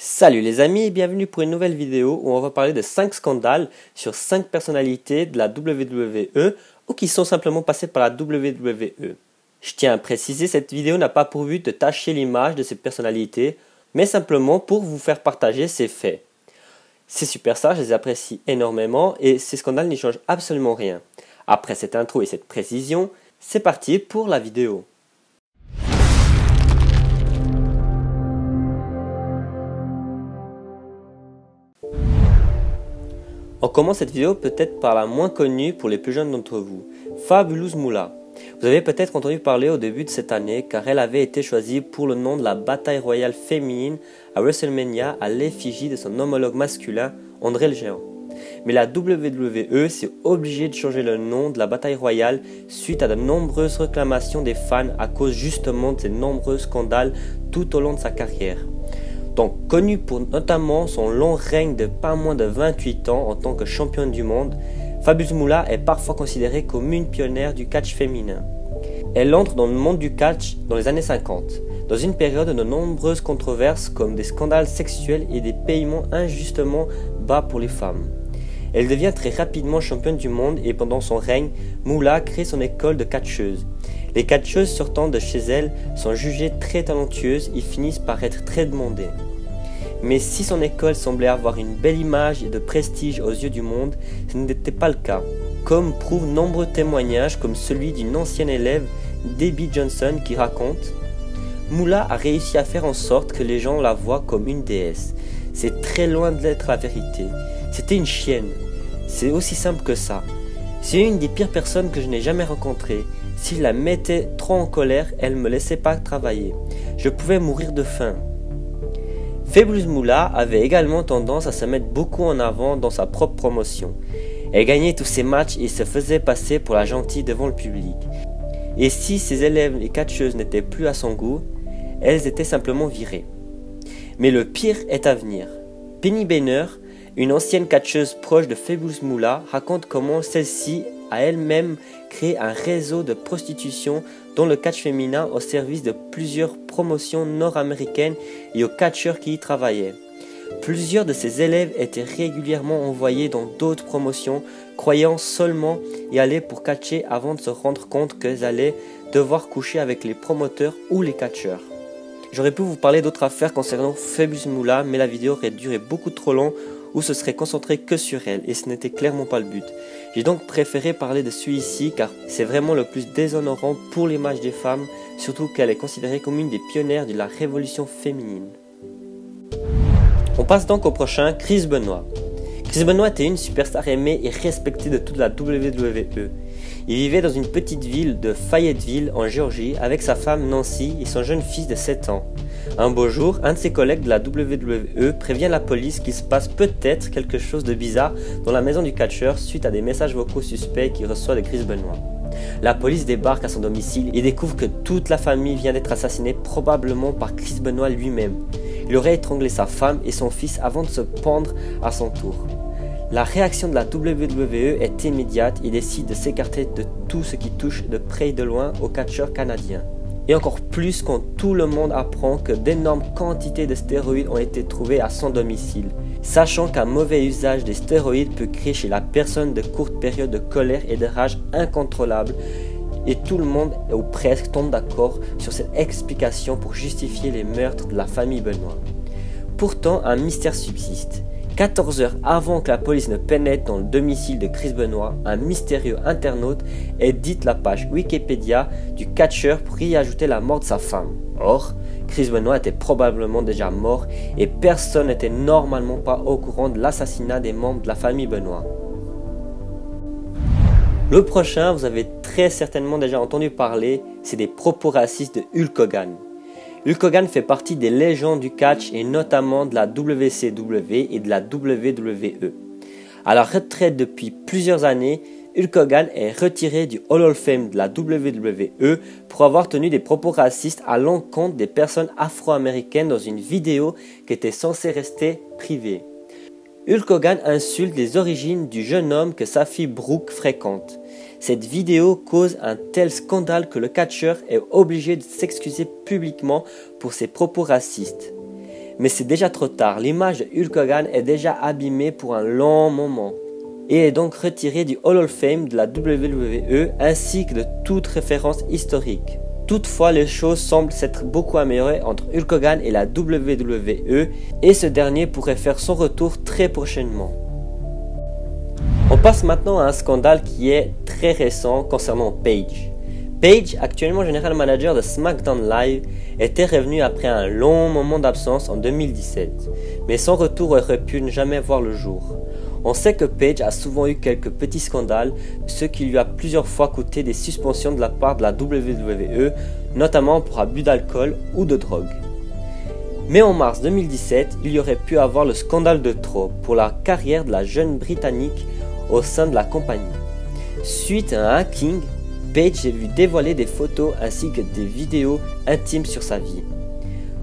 Salut les amis et bienvenue pour une nouvelle vidéo où on va parler de 5 scandales sur 5 personnalités de la WWE ou qui sont simplement passées par la WWE. Je tiens à préciser, cette vidéo n'a pas pour but de tacher l'image de ces personnalités, mais simplement pour vous faire partager ces faits. Ces superstars, je les apprécie énormément et ces scandales n'y changent absolument rien. Après cette intro et cette précision, c'est parti pour la vidéo. On commence cette vidéo peut-être par la moins connue pour les plus jeunes d'entre vous, Fabulous Moolah. Vous avez peut-être entendu parler au début de cette année car elle avait été choisie pour le nom de la bataille royale féminine à WrestleMania à l'effigie de son homologue masculin, André le Géant. Mais la WWE s'est obligée de changer le nom de la bataille royale suite à de nombreuses réclamations des fans à cause justement de ces nombreux scandales tout au long de sa carrière. Donc, connue pour notamment son long règne de pas moins de 28 ans en tant que championne du monde, Fabulous Moolah est parfois considérée comme une pionnière du catch féminin. Elle entre dans le monde du catch dans les années 50, dans une période de nombreuses controverses comme des scandales sexuels et des paiements injustement bas pour les femmes. Elle devient très rapidement championne du monde et pendant son règne, Moolah crée son école de catcheuses. Les catcheuses sortant de chez elle sont jugées très talentueuses et finissent par être très demandées. Mais si son école semblait avoir une belle image et de prestige aux yeux du monde, ce n'était pas le cas, comme prouvent nombreux témoignages comme celui d'une ancienne élève, Debbie Johnson, qui raconte « Moolah a réussi à faire en sorte que les gens la voient comme une déesse. C'est très loin d'être la vérité. C'était une chienne. C'est aussi simple que ça. C'est une des pires personnes que je n'ai jamais rencontrées. Si je la mettais trop en colère, elle ne me laissait pas travailler. Je pouvais mourir de faim. » Fabulous Moolah avait également tendance à se mettre beaucoup en avant dans sa propre promotion. Elle gagnait tous ses matchs et se faisait passer pour la gentille devant le public. Et si ses élèves, les catcheuses, n'étaient plus à son goût, elles étaient simplement virées. Mais le pire est à venir. Penny Banner, une ancienne catcheuse proche de Fabulous Moolah, raconte comment celle-ci a elle-même créé un réseau de prostitution dans le catch féminin au service de plusieurs promotions nord-américaines et aux catcheurs qui y travaillaient. Plusieurs de ses élèves étaient régulièrement envoyés dans d'autres promotions, croyant seulement y aller pour catcher avant de se rendre compte qu'elles allaient devoir coucher avec les promoteurs ou les catcheurs. J'aurais pu vous parler d'autres affaires concernant Fabulous Moolah, mais la vidéo aurait duré beaucoup trop long ou se serait concentré que sur elle, et ce n'était clairement pas le but. J'ai donc préféré parler de celui-ci car c'est vraiment le plus déshonorant pour l'image des femmes, surtout qu'elle est considérée comme une des pionnières de la révolution féminine. On passe donc au prochain, Chris Benoit. Chris Benoit était une superstar aimée et respectée de toute la WWE. Il vivait dans une petite ville de Fayetteville en Géorgie avec sa femme Nancy et son jeune fils de 7 ans. Un beau jour, un de ses collègues de la WWE prévient la police qu'il se passe peut-être quelque chose de bizarre dans la maison du catcheur suite à des messages vocaux suspects qu'il reçoit de Chris Benoit. La police débarque à son domicile et découvre que toute la famille vient d'être assassinée probablement par Chris Benoit lui-même. Il aurait étranglé sa femme et son fils avant de se pendre à son tour. La réaction de la WWE est immédiate et décide de s'écarter de tout ce qui touche de près et de loin au catcheur canadien. Et encore plus quand tout le monde apprend que d'énormes quantités de stéroïdes ont été trouvées à son domicile, sachant qu'un mauvais usage des stéroïdes peut créer chez la personne de courtes périodes de colère et de rage incontrôlables, et tout le monde, ou presque, tombe d'accord sur cette explication pour justifier les meurtres de la famille Benoit. Pourtant, un mystère subsiste. 14 heures avant que la police ne pénètre dans le domicile de Chris Benoit, un mystérieux internaute édite la page Wikipédia du catcheur pour y ajouter la mort de sa femme. Or, Chris Benoit était probablement déjà mort et personne n'était normalement pas au courant de l'assassinat des membres de la famille Benoit. Le prochain, vous avez très certainement déjà entendu parler, c'est des propos racistes de Hulk Hogan. Hulk Hogan fait partie des légendes du catch et notamment de la WCW et de la WWE. À la retraite depuis plusieurs années, Hulk Hogan est retiré du Hall of Fame de la WWE pour avoir tenu des propos racistes à l'encontre des personnes afro-américaines dans une vidéo qui était censée rester privée. Hulk Hogan insulte les origines du jeune homme que sa fille Brooke fréquente. Cette vidéo cause un tel scandale que le catcheur est obligé de s'excuser publiquement pour ses propos racistes. Mais c'est déjà trop tard, l'image de Hulk Hogan est déjà abîmée pour un long moment et est donc retirée du Hall of Fame de la WWE ainsi que de toute référence historique. Toutefois, les choses semblent s'être beaucoup améliorées entre Hulk Hogan et la WWE et ce dernier pourrait faire son retour très prochainement. On passe maintenant à un scandale qui est très récent concernant Paige. Paige, actuellement General Manager de SmackDown Live, était revenu après un long moment d'absence en 2017, mais son retour aurait pu ne jamais voir le jour. On sait que Paige a souvent eu quelques petits scandales, ce qui lui a plusieurs fois coûté des suspensions de la part de la WWE, notamment pour abus d'alcool ou de drogue. Mais en mars 2017, il y aurait pu avoir le scandale de trop pour la carrière de la jeune Britannique au sein de la compagnie. Suite à un hacking, Paige a vu dévoiler des photos ainsi que des vidéos intimes sur sa vie.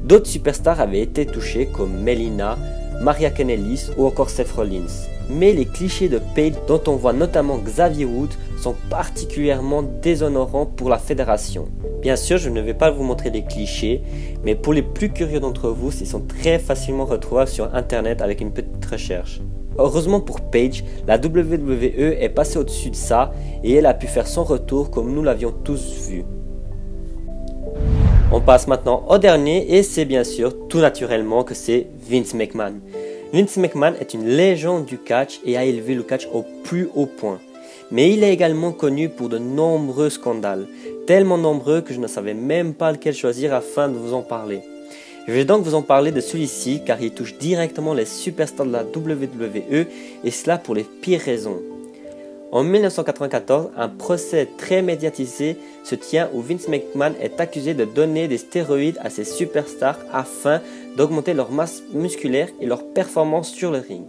D'autres superstars avaient été touchés comme Melina, Maria Kanellis ou encore Seth Rollins. Mais les clichés de Paige, dont on voit notamment Xavier Woods, sont particulièrement déshonorants pour la fédération. Bien sûr, je ne vais pas vous montrer les clichés, mais pour les plus curieux d'entre vous, ils sont très facilement retrouvables sur internet avec une petite recherche. Heureusement pour Paige, la WWE est passée au-dessus de ça et elle a pu faire son retour comme nous l'avions tous vu. On passe maintenant au dernier et c'est bien sûr tout naturellement que c'est Vince McMahon. Vince McMahon est une légende du catch et a élevé le catch au plus haut point. Mais il est également connu pour de nombreux scandales, tellement nombreux que je ne savais même pas lequel choisir afin de vous en parler. Je vais donc vous en parler de celui-ci car il touche directement les superstars de la WWE et cela pour les pires raisons. En 1994, un procès très médiatisé se tient où Vince McMahon est accusé de donner des stéroïdes à ses superstars afin d'augmenter leur masse musculaire et leur performance sur le ring.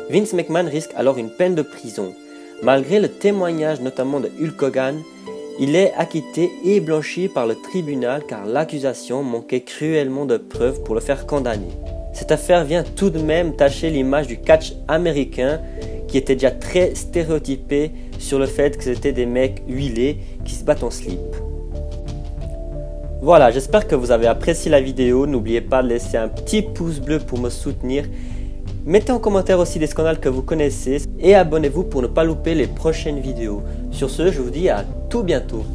Vince McMahon risque alors une peine de prison. Malgré le témoignage notamment de Hulk Hogan, il est acquitté et blanchi par le tribunal car l'accusation manquait cruellement de preuves pour le faire condamner. Cette affaire vient tout de même tacher l'image du catch américain qui était déjà très stéréotypé sur le fait que c'était des mecs huilés qui se battent en slip. Voilà, j'espère que vous avez apprécié la vidéo. N'oubliez pas de laisser un petit pouce bleu pour me soutenir. Mettez en commentaire aussi des scandales que vous connaissez et abonnez-vous pour ne pas louper les prochaines vidéos. Sur ce, je vous dis à tout bientôt.